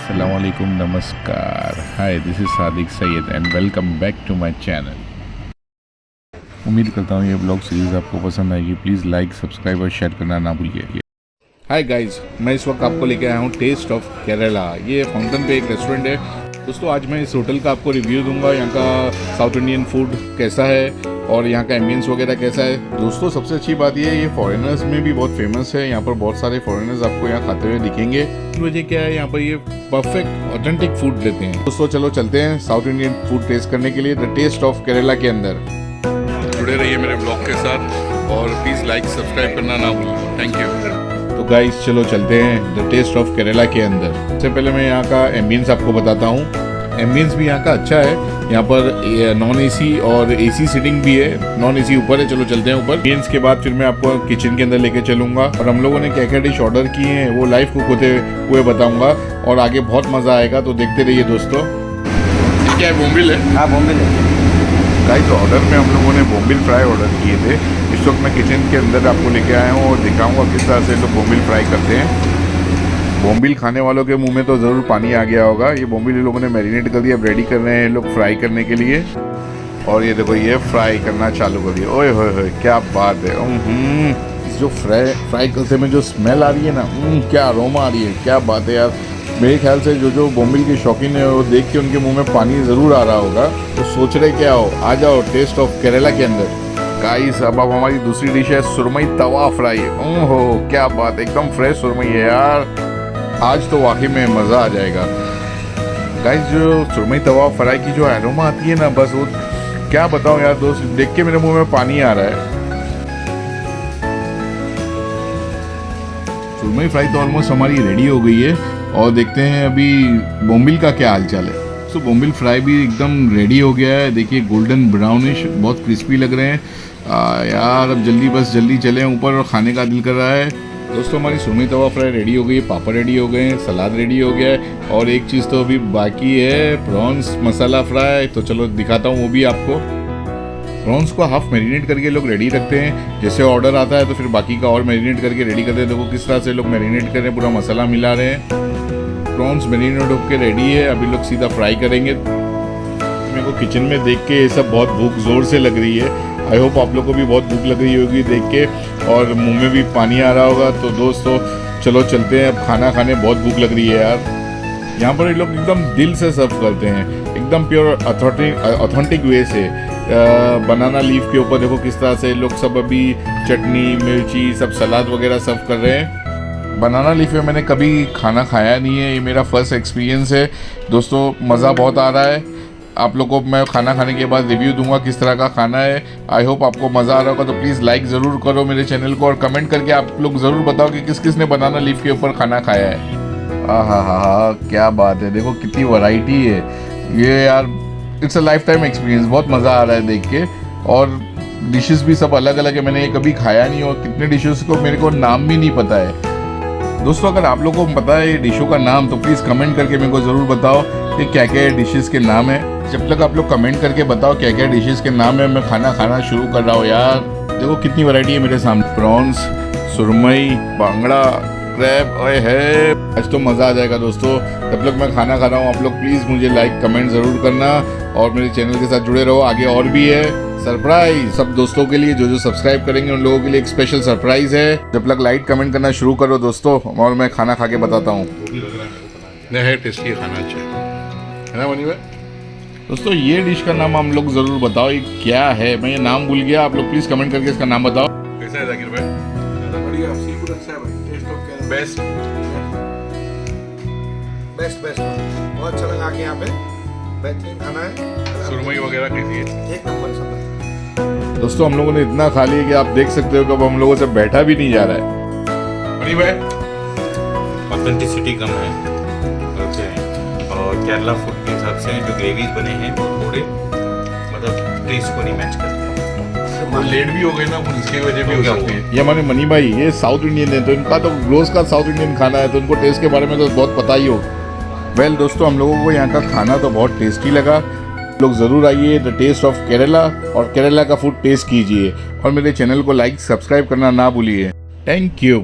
Assalamualaikum, नमस्कार। Hi, this is Sadiq Syed and welcome back to my channel. उम्मीद करता हूँ ये ब्लॉग सीरीज़ आपको पसंद आएगी। प्लीज़ लाइक, सब्सक्राइब और शेयर करना ना भूलिए। हाय गाइस, मैं इस वक्त आपको लेके आया हूँ टेस्ट ऑफ केरला। ये फाउंटेन पे एक रेस्टोरेंट है। दोस्तों, आज मैं इस होटल का आपको रिव्यू दूंगा। यहाँ का साउथ इंडियन फूड कैसा है और यहाँ का एम्बियंस वगैरह कैसा है। दोस्तों, सबसे अच्छी बात ये फॉरेनर्स में भी बहुत फेमस है। यहाँ पर बहुत सारे फॉरेनर्स आपको यहाँ खाते हुए दिखेंगे। वजह क्या है, यहाँ पर ये परफेक्ट ऑथेंटिक फूड देते हैं। दोस्तों, चलो चलते हैं साउथ इंडियन फूड टेस्ट करने के लिए द टेस्ट ऑफ केरला के अंदर। जुड़े रहिए मेरे ब्लॉग के साथ और प्लीज़ लाइक सब्सक्राइब करना ना भूलिए। Thank you. तो गाइस, चलो चलते हैं द टेस्ट ऑफ केरला के अंदर। सबसे पहले मैं यहाँ का एम्बियंस आपको बताता हूँ। एम्बियंस भी यहाँ का अच्छा है। यहाँ पर नॉन एसी और एसी सीटिंग भी है। नॉन एसी ऊपर है। चलो चलते हैं ऊपर। एम्बियंस के बाद फिर मैं आपको किचन के अंदर लेके चलूंगा और हम लोगों ने क्या क्या डिश ऑर्डर किए हैं वो लाइव कुक होते हुए बताऊंगा और आगे बहुत मज़ा आएगा। तो देखते रहिए दोस्तों। क्या है, बोम्बिल है? हाँ, बोम्बिल है। गाइस, ऑर्डर में हम लोगों ने बोम्बिल फ्राई ऑर्डर किए थे। इस वक्त मैं किचन के अंदर आपको लेके आया हूँ और दिखाऊंगा किस तरह से लोग बोम्बिल फ्राई करते हैं। बोम्बिल खाने वालों के मुंह में तो ज़रूर पानी आ गया होगा। ये बोम्बिल लोगों ने मैरिनेट कर दिया। अब रेडी कर रहे हैं लोग फ्राई करने के लिए। और ये देखो, ये फ्राई करना चालू कर दिया। ओए होए होए, क्या बात है। जो फ्राई करते में जो स्मेल आ रही है ना, क्या अरोमा आ रही है, क्या बात है यार। मेरे ख्याल से जो बोम्बिल के शौकीन है वो देख के उनके मुंह में पानी ज़रूर आ रहा होगा। तो सोच रहे क्या हो, आ जाओ टेस्ट ऑफ केरला के अंदर। गाइस, अब हमारी दूसरी डिश है सुरमई तवा फ्राई। ओहो, क्या बात है, एकदम फ्रेश सुरमई है यार। आज तो वाकई में मज़ा आ जाएगा। गाइस, जो सुरमई तवा फ्राई की जो एरोमा आती है ना, बस वो क्या बताऊं यार दोस्त, देख के मेरे मुंह में पानी आ रहा है। सुरमई फ्राई तो ऑलमोस्ट हमारी रेडी हो गई है और देखते हैं अभी बोम्बिल का क्या हालचाल है। तो बोम्बिल फ्राई भी एकदम रेडी हो गया है। देखिए, गोल्डन ब्राउनिश, बहुत क्रिस्पी लग रहे हैं यार। अब जल्दी चलें ऊपर और खाने का दिल कर रहा है। दोस्तों, हमारी सुरमई तवा फ्राई रेडी हो गई है, पापड़ रेडी हो गए हैं, सलाद रेडी हो गया है और एक चीज़ तो अभी बाकी है, प्रॉन्स मसाला फ्राई। तो चलो दिखाता हूँ वो भी आपको। प्रॉन्स को हाफ मैरिनेट करके लोग रेडी रखते हैं। जैसे ऑर्डर आता है तो फिर बाकी का और मैरिनेट करके रेडी करते हैं। देखो किस तरह से लोग मैरिनेट कर रहे हैं, पूरा मसाला मिला रहे हैं। प्रॉन्स मैरिनेट होकर रेडी है। अभी लोग सीधा फ्राई करेंगे। मेरे को किचन में देख के ये सब बहुत भूख ज़ोर से लग रही है। आई होप आप लोग को भी बहुत भूख लग रही होगी देख के और मुंह में भी पानी आ रहा होगा। तो दोस्तों, चलो चलते हैं। अब खाना खाने बहुत भूख लग रही है यार। यहाँ पर ये लोग एकदम दिल से सर्व करते हैं, एकदम प्योर ऑथेंटिक वे से। बनाना लीफ के ऊपर देखो किस तरह से लोग सब अभी चटनी, मिर्ची, सब सलाद वगैरह सर्व कर रहे हैं। बनाना लीफ में मैंने कभी खाना खाया नहीं है, ये मेरा फर्स्ट एक्सपीरियंस है। दोस्तों, मज़ा बहुत आ रहा है। आप लोगों को मैं खाना खाने के बाद रिव्यू दूंगा किस तरह का खाना है। आई होप आपको मज़ा आ रहा होगा। तो प्लीज़ लाइक ज़रूर करो मेरे चैनल को और कमेंट करके आप लोग ज़रूर बताओ कि किस किस ने बनाना लीफ के ऊपर खाना खाया है। हा, क्या बात है। देखो कितनी वैरायटी है ये यार। It's a life time experience. बहुत मज़ा आ रहा है देख के। और डिशेस भी सब अलग अलग है, मैंने ये कभी खाया नहीं और कितने डिशेस को मेरे को नाम भी नहीं पता है। दोस्तों, अगर आप लोगों को पता है ये डिशों का नाम तो प्लीज़ कमेंट करके मेरे को ज़रूर बताओ कि क्या क्या डिशेस के नाम है। जब तक आप लोग कमेंट करके बताओ क्या क्या डिशेस के नाम है, मैं खाना खाना शुरू कर रहा हूँ यार। देखो कितनी वैरायटी है मेरे सामने। प्रॉन्स, सुरमई, बांगड़ा, क्रैब, ओए है। आज तो मज़ा आ जाएगा दोस्तों। जब तक मैं खाना खा रहा हूँ आप लोग प्लीज़ मुझे लाइक कमेंट ज़रूर करना और मेरे चैनल के साथ जुड़े रहो। आगे और भी है सरप्राइज सब दोस्तों के लिए। जो सब्सक्राइब करेंगे उन लोगों के लिए एक स्पेशल सरप्राइज है। जब तक लाइक कमेंट करना शुरू करो दोस्तों और मैं खाना खा के बताता हूँ। है टेस्टी खाना, अच्छा है ना मनी भाई? दोस्तों, ये डिश का नाम हम लोग ज़रूर बताओ ये क्या है। मैं ये नाम भूल गया, आप लोग प्लीज़ कमेंट करके इसका नाम बताओ। कैसा है जाकिर भाई? बढ़िया, सी फूड अच्छा है भाई। टेस्ट ऑफ केरला बेस्ट बहुत अच्छा लगा। आके यहाँ पे बेहतरीन खाना है। सुरमई वगैरह कैसी है? एक नंबर सब। दोस्तों, हम लोगों ने इतना खा लिया कि आप देख सकते हो कि अब हम लोगों से बैठा भी नहीं जा रहा है। मनी भाई, ऑथेंटिसिटी कम है ओके। और केरला फूड के हिसाब से जो ग्रेवीज बने हैं वो थोड़े मतलब टेस्ट को नहीं मैच करते। लेट भी हो गए ना, इसकी वजह भी हो सकती है। ये हमारे मनी भाई ये साउथ इंडियन है तो इनका तो रोज का साउथ इंडियन खाना है तो इनको टेस्ट के बारे में तो बहुत पता ही हो। वेल दोस्तों, हम लोगों को यहाँ का खाना तो बहुत टेस्टी लगा। लोग ज़रूर आइए द टेस्ट ऑफ केरला और केरला का फूड टेस्ट कीजिए और मेरे चैनल को लाइक सब्सक्राइब करना ना भूलिए। Thank you.